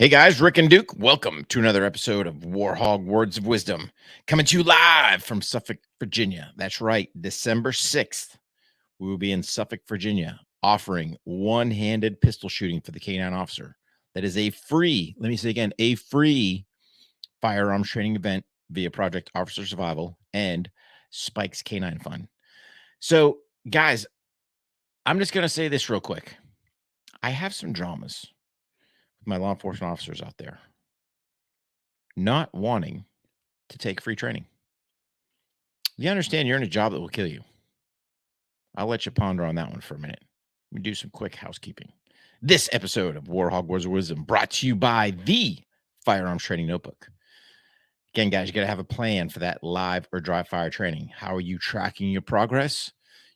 Hey guys, Rick and Duke, welcome to another episode of Warhog Words of Wisdom, coming to you live from Suffolk, Virginia. That's right, December 6th, we will be in Suffolk, Virginia, offering one-handed pistol shooting for the K9 officer. That is a free, let me say again, a free firearms training event via Project Officer Survival and Spike's K9 Fund. So, guys, I'm just going to say this real quick. I have some dramas with my law enforcement officers out there not wanting to take free training. You understand you're in a job that will kill you. I'll let you ponder on that one for a minute. Let me do some quick housekeeping. This episode of Warhog Words of Wisdom brought to you by the Firearms Training Notebook. Again, guys, you got to have a plan for that live or dry fire training. How are you tracking your progress?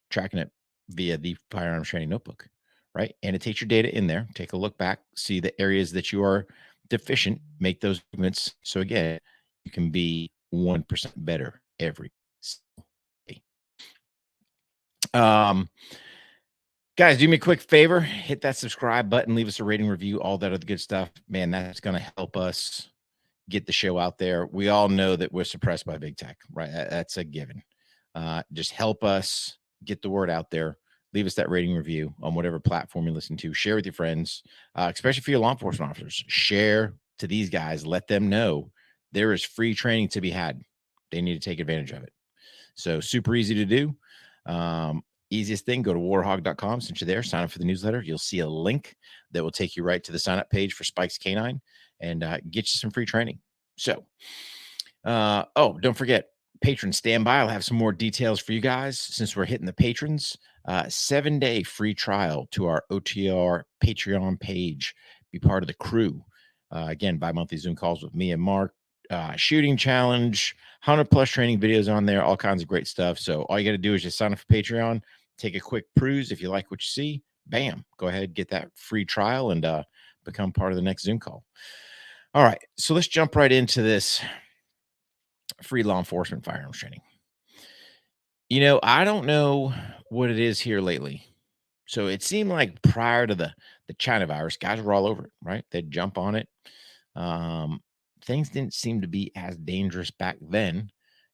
Tracking it via the Firearms Training Notebook, right? Annotate your data in there. Take a look back, see the areas that you are deficient, make those movements. So again, you can be 1% better every single day. Guys, do me a quick favor, hit that subscribe button, leave us a rating, review, all that other good stuff. Man, that's going to help us get the show out there. We all know that we're suppressed by big tech, right? That's a given. Just help us get the word out there. Leave us that rating review on whatever platform you listen to. Share with your friends, especially for your law enforcement officers. Share to these guys. Let them know there is free training to be had. They need to take advantage of it. So super easy to do. Easiest thing, go to warhog.com. Since you're there, sign up for the newsletter. You'll see a link that will take you right to the sign up page for Spike's K9 and get you some free training. So, don't forget, patrons, stand by. I'll have some more details for you guys since we're hitting the patrons. 7-day free trial to our OTR Patreon page. Be part of the crew. Again, bi-monthly Zoom calls with me and Mark. Shooting challenge, 100 plus training videos on there, all kinds of great stuff. So all you got to do is just sign up for Patreon, take a quick peruse. If you like what you see, bam, go ahead, get that free trial and become part of the next Zoom call. All right, so let's jump right into this free law enforcement firearms training. You know, I don't know what it is here lately. So it seemed like prior to the China virus, guys were all over it, right? They'd jump on it. Things didn't seem to be as dangerous back then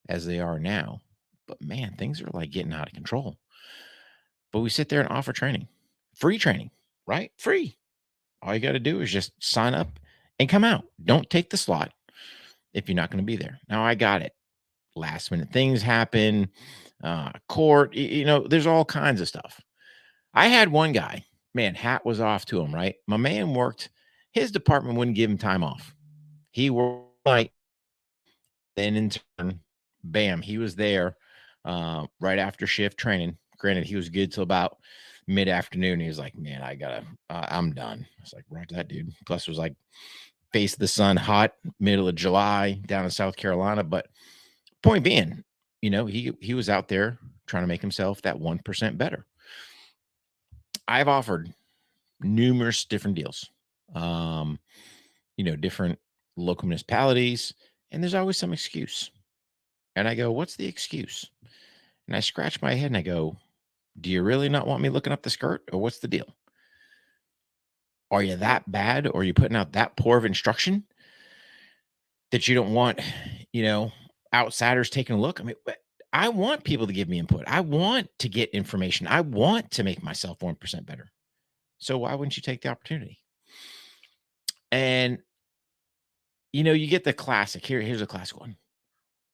as they are now. But man, things are like getting out of control. But we sit there and offer free training, right? Free. All you got to do is just sign up and come out. Don't take the slot if you're not going to be there. Now, I got it. Last minute things happen, court, there's all kinds of stuff. I had one guy, man, hat was off to him, right? My man worked, his department wouldn't give him time off. He worked night, then in turn, bam, he was there right after shift training. Granted, he was good till about mid-afternoon. He was like, man, I'm done. I was like, right, that dude. Plus, it was like face of the sun, hot, middle of July down in South Carolina. But point being, he was out there trying to make himself that 1% better. I've offered numerous different deals, different local municipalities, and there's always some excuse. And I go, what's the excuse? And I scratch my head and I go, do you really not want me looking up the skirt, or what's the deal? Are you that bad, or are you putting out that poor of instruction that you don't want, outsiders taking a look? I mean, I want people to give me input. I want to get information. I want to make myself 1% better. So why wouldn't you take the opportunity? And, you get the classic. Here's a classic one.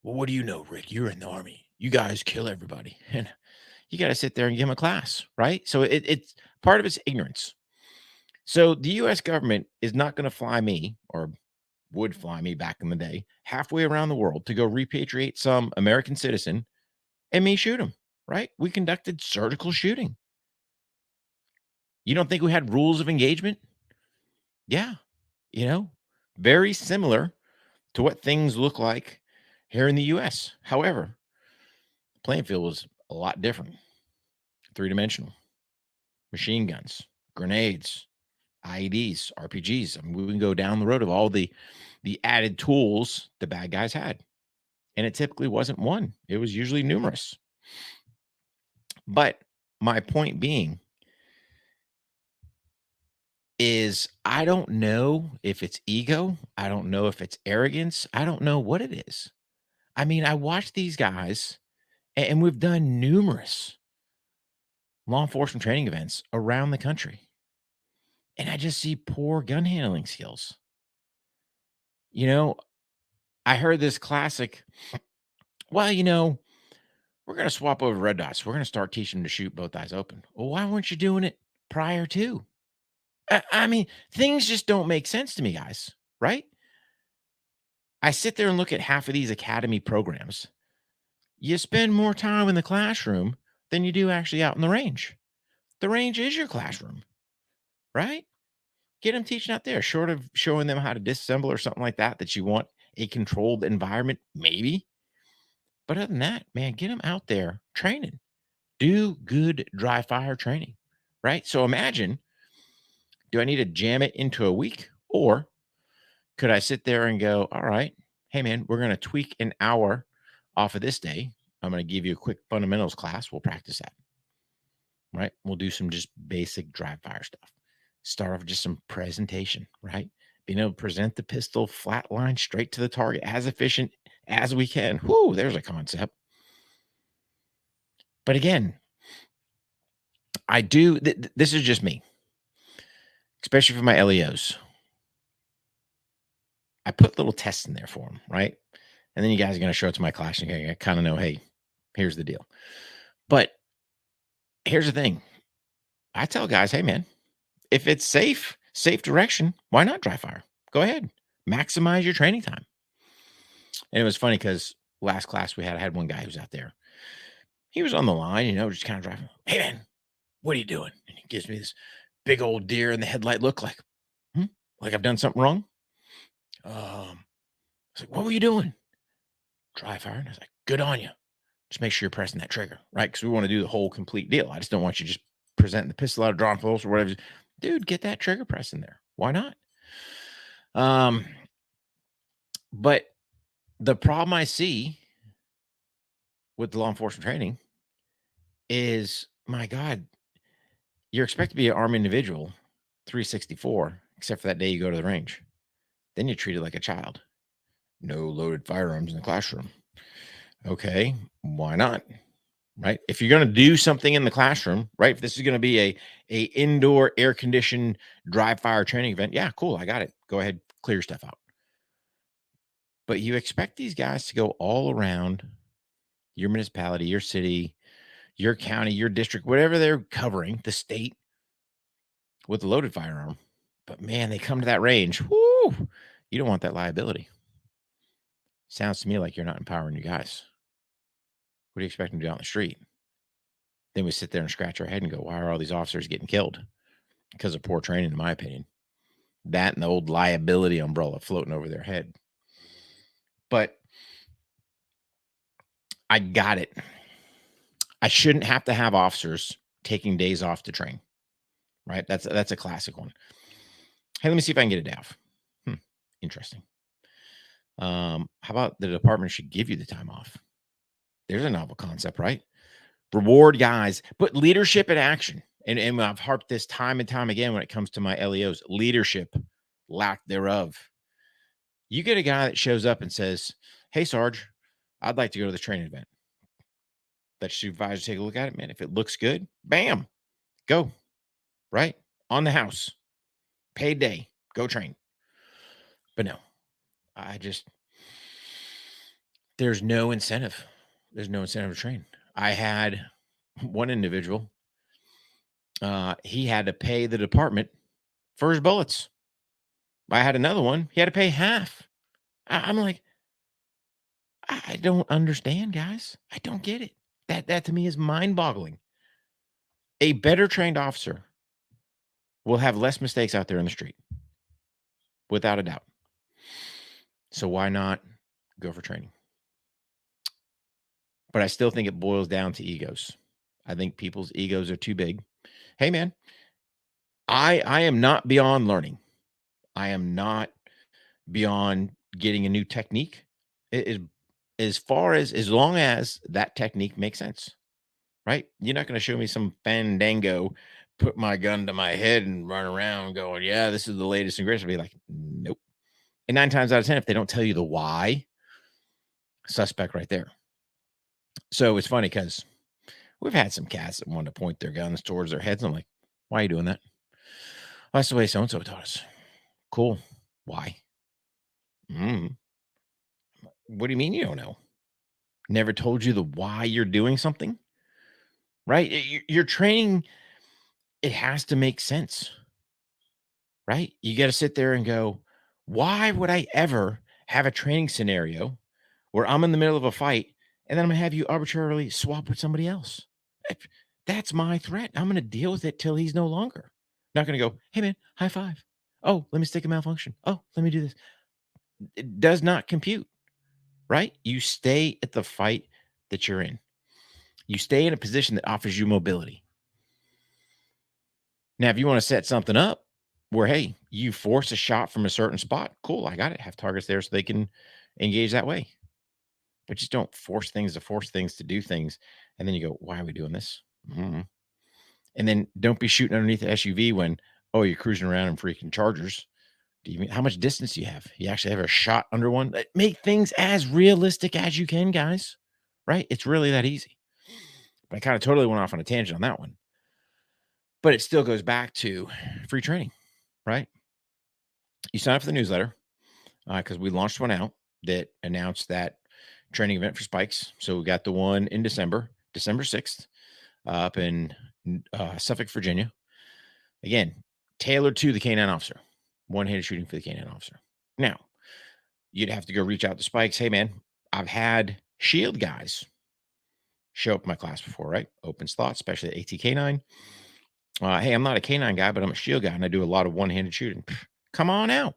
Well, what do you know, Rick? You're in the Army. You guys kill everybody. And you got to sit there and give them a class, right? So it's part of it's ignorance. So the U.S. government is not going to fly me, or would fly me back in the day, halfway around the world to go repatriate some American citizen and me shoot him, right? We conducted surgical shooting. You don't think we had rules of engagement? Yeah. Very similar to what things look like here in the US. However, the playing field was a lot different. 3-dimensional. Machine guns, grenades, IEDs, RPGs. I mean, we can go down the road of all the added tools the bad guys had. And it typically wasn't one. It was usually numerous. But my point being, is I don't know if it's ego. I don't know if it's arrogance. I don't know what it is. I mean, I watch these guys, and we've done numerous law enforcement training events around the country, and I just see poor gun handling skills. You know, I heard this classic, well, we're going to swap over red dots. We're going to start teaching them to shoot both eyes open. Well, why weren't you doing it prior to? I mean, things just don't make sense to me, guys, right? I sit there and look at half of these academy programs. You spend more time in the classroom than you do actually out in the range. The range is your classroom, right? Get them teaching out there, short of showing them how to disassemble or something like that, that you want a controlled environment, maybe. But other than that, man, get them out there training. Do good dry fire training, right? So imagine, do I need to jam it into a week? Or could I sit there and go, all right, hey, man, we're going to tweak an hour off of this day. I'm going to give you a quick fundamentals class. We'll practice that, right? We'll do some just basic dry fire stuff. Start off with just some presentation, right? Being able to present the pistol flat line straight to the target as efficient as we can. Whoo, there's a concept. But again, I do, this is just me, especially for my LEOs. I put little tests in there for them, right? And then you guys are going to show it to my class and I kind of know, hey, here's the deal. But here's the thing. I tell guys, hey, man, if it's safe direction, why not dry fire? Go ahead. Maximize your training time. And it was funny because last class we had, I had one guy who was out there. He was on the line, just kind of driving. Hey, man, what are you doing? And he gives me this big old deer in the headlight look like, like I've done something wrong. I was like, what were you doing? Dry fire. And I was like, good on you. Just make sure you're pressing that trigger, right? Because we want to do the whole complete deal. I just don't want you just presenting the pistol out of drawn pulse or whatever. Dude, get that trigger press in there. Why not? But the problem I see with the law enforcement training is, my God, you're expected to be an armed individual 364, except for that day you go to the range. Then you're treated like a child. No loaded firearms in the classroom. Okay, why not? Right? If you're going to do something in the classroom, right? If this is going to be a indoor air conditioned dry fire training event, yeah, cool. I got it. Go ahead, clear stuff out. But you expect these guys to go all around your municipality, your city, your county, your district, whatever they're covering, the state, with a loaded firearm. But man, they come to that range. Whoo! You don't want that liability. Sounds to me like you're not empowering your guys. What do you expect them to do out in the street? Then we sit there and scratch our head and go, why are all these officers getting killed? Because of poor training, in my opinion. That and the old liability umbrella floating over their head. But I got it. I shouldn't have to have officers taking days off to train. Right? That's a classic one. Hey, let me see if I can get a day off. Interesting. How about the department should give you the time off? There's a novel concept, right? Reward guys, put leadership in action. And I've harped this time and time again when it comes to my LEOs, leadership, lack thereof. You get a guy that shows up and says, hey, Sarge, I'd like to go to the training event. Let your supervisor take a look at it, man. If it looks good, bam, go. Right? On the house. Paid day. Go train. But no, there's no incentive. There's no incentive to train. I had one individual, he had to pay the department for his bullets. I had another one, he had to pay half. I'm like, I don't understand, guys. I don't get it. That to me is mind-boggling. A better trained officer will have less mistakes out there in the street, without a doubt. So why not go for training? But I still think it boils down to egos. I think people's egos are too big. Hey, man, I am not beyond learning. I am not beyond getting a new technique. It is as long as that technique makes sense, right? You're not going to show me some fandango put my gun to my head and run around going, yeah, this is the latest and greatest. I'd be like, nope. And 9 times out of 10, if they don't tell you the why, suspect right there. So it's funny because we've had some cats that want to point their guns towards their heads. I'm like, why are you doing that? Well, that's the way so and so taught us. Cool. Why? Mm. What do you mean you don't know? Never told you the why you're doing something, right? Your training, it has to make sense, right? You got to sit there and go, why would I ever have a training scenario where I'm in the middle of a fight and then I'm going to have you arbitrarily swap with somebody else? That's my threat. I'm going to deal with it till he's no longer. Not going to go, hey, man, high five. Oh, let me stick a malfunction. Oh, let me do this. It does not compute, right? You stay at the fight that you're in. You stay in a position that offers you mobility. Now, if you want to set something up where, hey, you force a shot from a certain spot, cool, I got it. Have targets there so they can engage that way. But just don't force things to do things. And then you go, why are we doing this? Mm-hmm. And then don't be shooting underneath the SUV when, oh, you're cruising around in freaking Chargers. Do you mean how much distance do you have? You actually have a shot under one? Make things as realistic as you can, guys. Right? It's really that easy. But I kind of totally went off on a tangent on that one. But it still goes back to free training, right? You sign up for the newsletter because we launched one out that announced that training event for spikes. So we got the one in December 6th, up in Suffolk, Virginia. Again, tailored to the K9 officer, one-handed shooting for the K9 officer. Now, you'd have to go reach out to Spikes. Hey, man, I've had shield guys show up in my class before, right? Open slots, especially at ATK9. Hey, I'm not a K9 guy, but I'm a shield guy, and I do a lot of one-handed shooting. Come on out.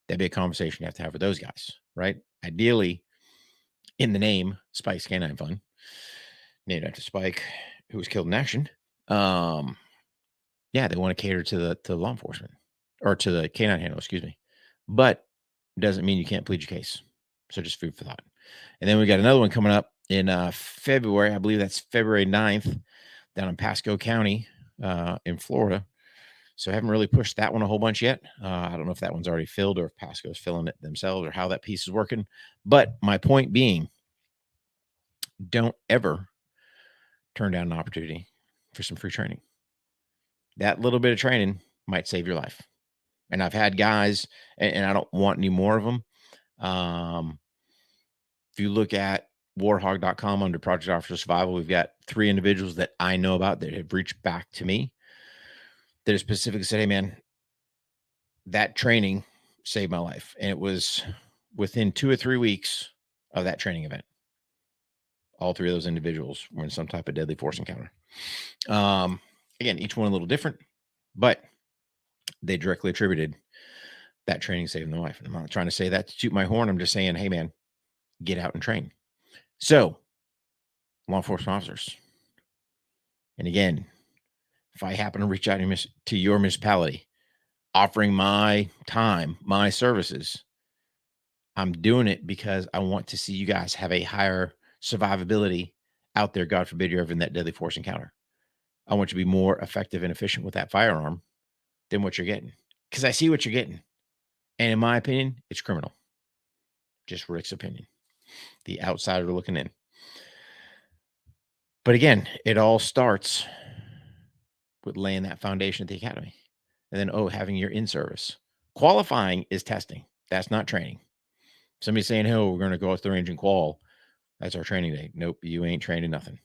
That'd be a conversation you have to have with those guys, right? Ideally, in the name, Spike's Canine Fun, named after Spike, who was killed in action. Yeah, they want to cater to the law enforcement or to the canine handler, excuse me. But it doesn't mean you can't plead your case. So just food for thought. And then we got another one coming up in February. I believe that's February 9th down in Pasco County in Florida. So I haven't really pushed that one a whole bunch yet. I don't know if that one's already filled or if Pasco's filling it themselves or how that piece is working. But my point being, don't ever turn down an opportunity for some free training. That little bit of training might save your life. And I've had guys, and I don't want any more of them. If you look at warhog.com under Project Officer Survival, we've got 3 individuals that I know about that have reached back to me that have specifically said, hey, man, that training saved my life. And it was within 2 or 3 weeks of that training event. All 3 of those individuals were in some type of deadly force encounter. Again, each one a little different, but they directly attributed that training saving their life. And I'm not trying to say that to toot my horn. I'm just saying, hey, man, get out and train. So, law enforcement officers. And again, if I happen to reach out to your municipality, offering my time, my services, I'm doing it because I want to see you guys have a higher survivability out there. God forbid you're ever in that deadly force encounter. I want you to be more effective and efficient with that firearm than what you're getting. Because I see what you're getting. And in my opinion, it's criminal. Just Rick's opinion. The outsider looking in. But again, it all starts with laying that foundation at the academy. And then, having your in-service. Qualifying is testing. That's not training. Somebody saying, hey, we're going to go off the range and qual. That's our training day. Nope, you ain't training nothing.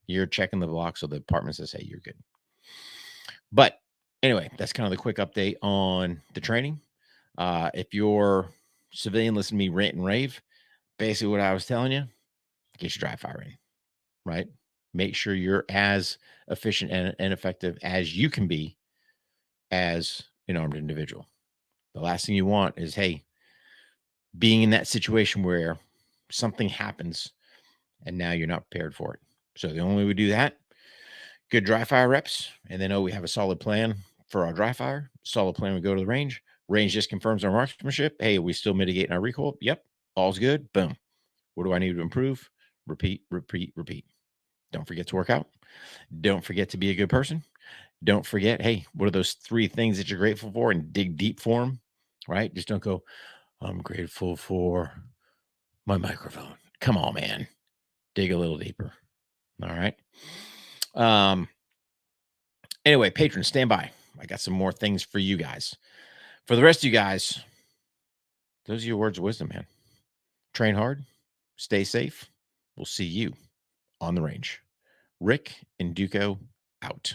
You're checking the block so the department says, hey, you're good. But anyway, that's kind of the quick update on the training. If you're civilian, listen to me rant and rave. Basically what I was telling you, get your dry fire in, right? Make sure you're as efficient and effective as you can be as an armed individual. The last thing you want is, hey, being in that situation where something happens and now you're not prepared for it. So the only way we do that, good dry fire reps, and then we have a solid plan for our dry fire. Solid plan, we go to the range. Range just confirms our marksmanship. Hey, are we still mitigating our recoil? Yep, all's good. Boom. What do I need to improve? Repeat, repeat, repeat. Don't forget to work out. Don't forget to be a good person. Don't forget, hey, what are those 3 things that you're grateful for, and dig deep for them, right? Just don't go, "I'm grateful for my microphone." Come on, man. Dig a little deeper. All right. Um, anyway, patrons, stand by. I got some more things for you guys. For the rest of you guys, those are your words of wisdom, man. Train hard, stay safe. We'll see you on the range. Rick and Duco out.